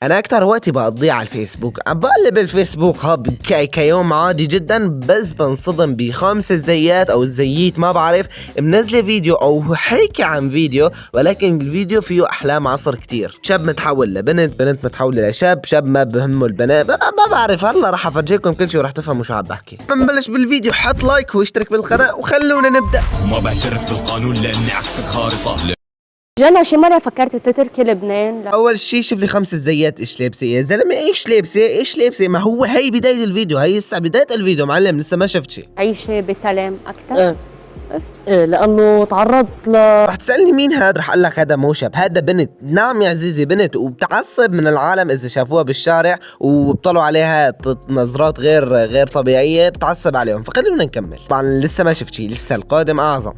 انا اكتر وقتي بقضيه على الفيسبوك، عم بقلب الفيسبوك كيوم عادي جدا، بس بنصدم بخمس زيات او الزييت ما بعرف منزله فيديو او حكي عن فيديو، ولكن الفيديو فيه احلام عصر كتير. شاب متحول لبنت، بنت متحوله لشاب، شاب ما بهمه البنات، ما بعرف. هلا راح افرجيكم كل شيء وراح تفهموا شو عم بحكي. بنبلش بالفيديو، حط لايك واشترك بالقناه وخلونا نبدا. وما بعترف بالقانون لاني عكس الخارطه. جنى شي مرة فكرتي تتركي لبنان؟ اول شي شوف لي خمس زيات ايش لابسه يا زلمه، ايش لابسه ايش لابسه. ما هو هي بدايه الفيديو، هي لسه بدايه الفيديو معلم، لسه ما شفت شي. عيشة بسلام أكثر؟ ايه لانه تعرضت رح تسالني مين هاد، رح اقول لك هذا مو شاب، هذا بنت. نعم يا عزيزي بنت، وبتعصب من العالم اذا شافوها بالشارع وبطلعوا عليها نظرات غير طبيعيه، بتعصب عليهم. فخلونا نكمل. طبعا لسه ما شفت شي، لسه القادم اعظم.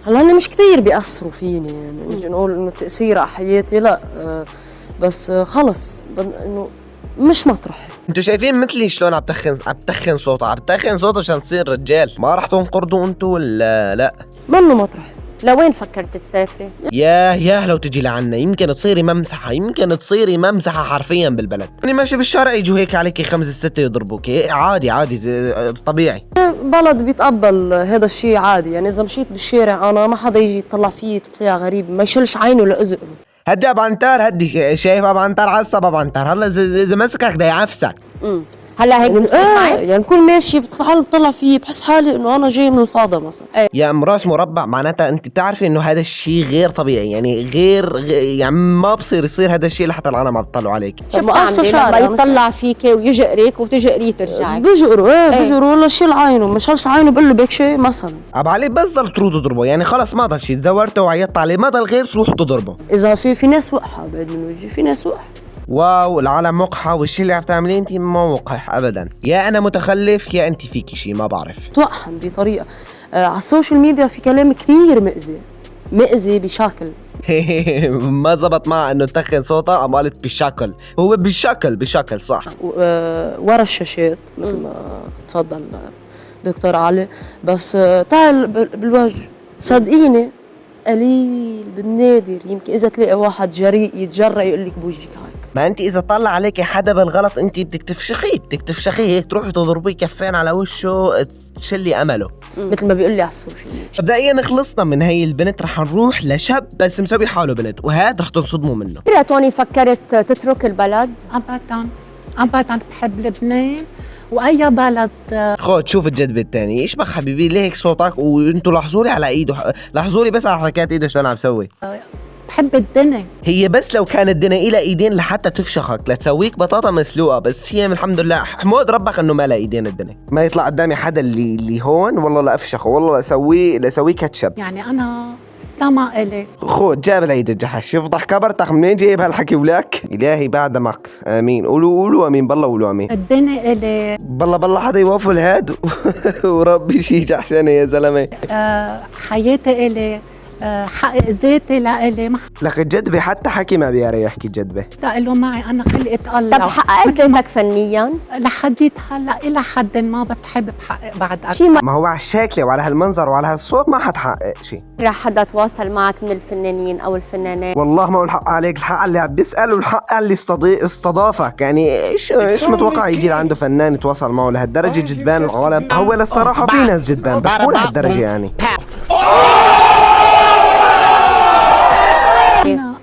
هلا هن مش كتير بيأثروا فيني، يعني نجي نقول انه تأثير على حياتي لا. بس خلص انه مش مطرح. انتوا شايفين مثلي شلون عم بتخن صوتها، عم بتخن صوتها عشان تصير رجال. ما رح تنقرضوا انتوا ولا لا؟ منه مطرح. لوين فكرتي تسافري؟ ياه لو تجي لعنا يمكن تصيري ممسحة، يمكن تصيري ممسحة حرفيا بالبلد. يعني ماشي بالشارع يجوا هيك عليكي خمسة ستة يضربوك، عادي طبيعي. بلد بيتقبل هذا الشيء عادي، يعني اذا مشيت بالشارع انا ما حدا يجي يطلع فيي تطلع غريب، ما يشلش عينه لأذقه. هدي ابو عنتار، هدي شايف ابو عنتار، عصب ابو عنتار. هلا اذا مسكك بده يعفسك. هلا هيك بصير معك؟ يعني بكون ماشي بطلع فيه بحس حالي انه انا جاي من الفاضة مثلا. يا ام راس مربع، معناتها انت بتعرفي انه هذا الشيء غير طبيعي، يعني يعني ما بصير يصير هذا الشيء لحتى العالم عم تطلعوا عليك. شو بتعملي لما يطلع فيك ويجقرك وتجقري ترجعي؟ بيجقروا ولا شيل عينه، ما شالش عينه بقول له بيك شيء مثلا. ابو علي بس ضل تروحوا تضربه، يعني خلص ما ضل شيء، تزورته وعيطت عليه ما ضل غير تروحوا تضربه. اذا في ناس وقحة بعد من وجهي، في ناس وقحة. واو العالم وقحة، والشي اللي عم تعمليه انت ما وقح ابدا. يا انا متخلف يا انت فيكي شي ما بعرف. توقحن بطريقة. على السوشيال ميديا في كلام كثير مؤذي بشكل. ما زبط معها انه تخن صوتها، قام قالت بشكل. هو بشكل صح. ورا الشاشات مثل ما تفضل دكتور علي، بس تعال بالوجه صدقيني قليل بالنادر يمكن اذا تلاقي واحد جريء يتجرأ يقول لك بوجهك هيك. ما انت اذا طلع عليك حدا بالغلط انت بدك تفشخيه هيك، تروحي تضربيه كفين على وشه تشلي امله. مثل ما بيقول لي على السوشيال ميديا. مبدئيا خلصنا من هي البنت، رح نروح لشاب بس مسوي حاله بنت، وهاد رح تنصدموا منه. مرة توني فكرت تترك البلد؟ أبدا بحب لبنان واي بلد. خد شوف الجذب الثاني، ايش بك حبيبي ليه هيك صوتك؟ وانتوا لاحظوا لي على ايده، لاحظوا لي بس على حركات ايده شلون عم بسوي. بحب الدنيا. هي بس لو كانت الدنيا إلى ايدين لحتى تفشخك لتسويك بطاطا مسلوقه، بس هي الحمد لله حمود ربك انه ما لها ايدين الدنيا. ما يطلع قدامي حدا اللي هون والله لا افشخه، والله لاسويه كاتشب. يعني انا السما إلي. خود جاب العيد الجحش، يفضح كبرتك منين جايب هالحكي ولك؟ الهي بعد معك. امين. قولوا امين، بالله قولوا امين. الدنيا إلي. بالله حدا يوفل هاد وربي شي جحشانه يا زلمه. حياتي إلي. حق ذاتي لإلي. لك الجدبة حتى حكي ما بيقدر يحكي الجدبة. تقلوا معي أنا خلقت الله. طب حققت ذاتك فنيا؟ لحديت هلا إلى حد ما بتحب بحقق بعد أكثر. شي ما هو على الشكل وعلى هالمنظر وعلى هالصوت ما حتحقق شيء. رح حدا تواصل معك من الفنانين او الفنانات؟ والله ما هو الحق عليك، الحق اللي عم بيسأل والحق اللي استضافك. يعني ايش متوقع يجي لعنده فنان يتواصل معه لهالدرجة جدبان العالم؟ هو للصراحة في ناس جدبان بس مو لهالدرجة يعني.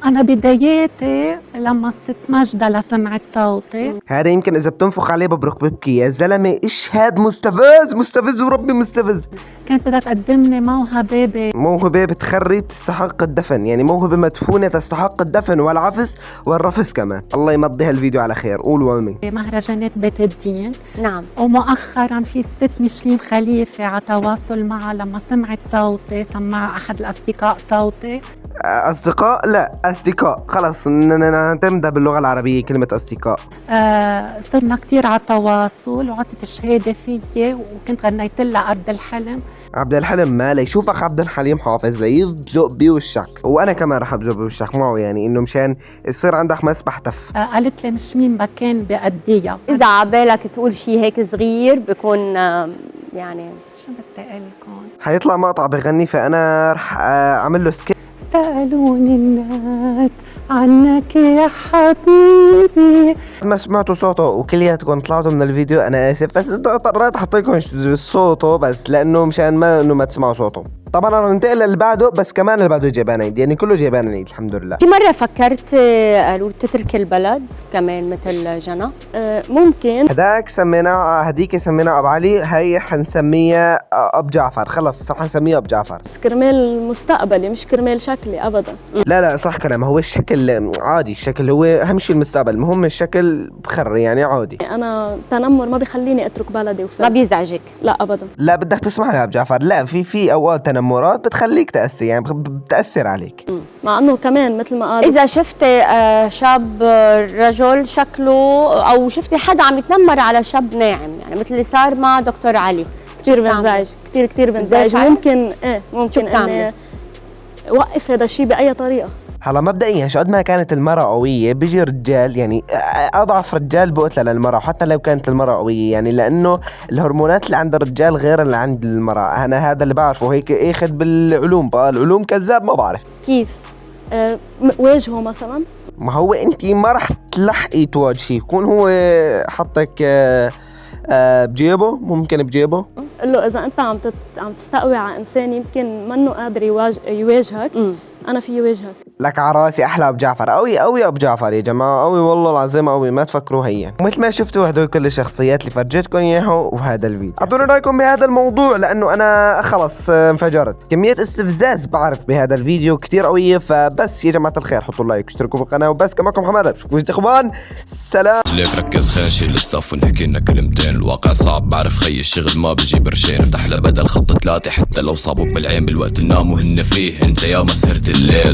أنا بداياتي لما الست ماجدة لسمعت صوتي. هذا يمكن إذا بتنفخ عليه ببرك ببكي يا زلمة. إيش هاد مستفز وربي مستفز. كانت بدها تقدم لي موهبة بتخري تستحق الدفن، يعني موهبة مدفونة تستحق الدفن والعفس والرفس كمان. الله يمضي هالفيديو على خير. قولوا أمين. مهرجانات بيت الدين. نعم. ومؤخرا في الست ميشلين خليفة على تواصل معها لما سمعت صوتي، سمع أحد الأصدقاء صوتي. أصدقاء؟ لا أصدقاء، خلص نعتمدها باللغة العربية كلمة أصدقاء. صرنا كتير على تواصل وعطت شهادة فيي وكنت غنيت لها أرض الحلم. عبد الحليم مالي شوفك عبد الحليم حافظ ليبزق بوشك، وانا كمان رح ابزق بوشك معه، يعني انه مشان يصير عندك مسبح تف. قالت لي مش مين مكان بأديها. اذا عبالك تقول شي هيك صغير بكون يعني شو بدي اقلكم، حيطلع مقطع بغني، فانا رح اعمل له سكيب. سألوني الناس عنك يا حبيبي. ما سمعتوا صوته وكلياتكم طلعتوا من الفيديو انا اسف، بس اضطريت احط لكم صوته بس لانه مشان ما تسمعوا صوته. طبعا انا ننتقل اللي بعده، بس كمان اللي بعده جيبان عيد، يعني كله جيبان عيد الحمد لله. في مرة فكرت قالوا تترك البلد كمان مثل جنى؟ ممكن. هداك سميناه هديك سميناه ابو علي، هي حنسميها اب جعفر، خلص صح حنسميها اب جعفر. بس كرمال مستقبلي مش كرمال شكلي ابدا. لا صح كلام، هو الشكل عادي، الشكل هو اهم شيء المستقبل، المهم الشكل بخر يعني عادي. انا تنمر ما بيخليني اترك بلدي ما بيزعجك؟ لا ابدا. لا بدك تسمع لها ابو جعفر، لا في اوقات تنمرات بتخليك تأثر، يعني بتأثر عليك. مع انه كمان مثل ما قال إذا شفت شاب رجل شكله أو شفتي حدا عم يتنمر على شاب ناعم، يعني مثل اللي صار مع دكتور علي، كثير بنزعج، كثير بنزعج. ممكن ممكن اني وقف هذا الشيء باي طريقه. هلا مبدئيا شو قد ما كانت المرأة قوية بيجي رجال، يعني أضعف رجال بقتل للمرأة، وحتى لو كانت المرأة قوية، يعني لأنه الهرمونات اللي عند الرجال غير اللي عند المرأة. أنا هذا اللي بعرفه، هيك اخذ بالعلوم بقى، العلوم كذاب ما بعرف. كيف؟ واجهه مثلا. ما هو أنت ما رح تلحقي تواجهيه، يكون هو حطك بجيبه، ممكن بجيبه. قل له إذا أنت عم تستقوي على إنسان يمكن منه قادر يواجهك، أنا في واجهك. لك عراسي احلى ابو جعفر، قوي ابو جعفر يا جماعه، قوي والله العظيم قوي، ما تفكروا هي. ومثل ما شفتوا هدول كل الشخصيات اللي فرجيتكم اياها وهذا الفيديو. اعطوني رايكم بهذا الموضوع، لانه انا خلص انفجرت، كميه استفزاز بعرف بهذا الفيديو كتير قويه. فبس يا جماعه الخير حطوا لايك اشتركوا بالقناه وبس. كان معكم حماده، بشوفكم يا اخوان، سلام. ليك ركز خلينا نشيل الستاف ونحكي لنا كلمتين. الواقع صعب بعرف خي، الشغل ما بيجي برشين. افتح له بدل خط 3 حتى لو صابوك بالعين بالوقت النام وهن فيه. انت يا ما سهرت الليل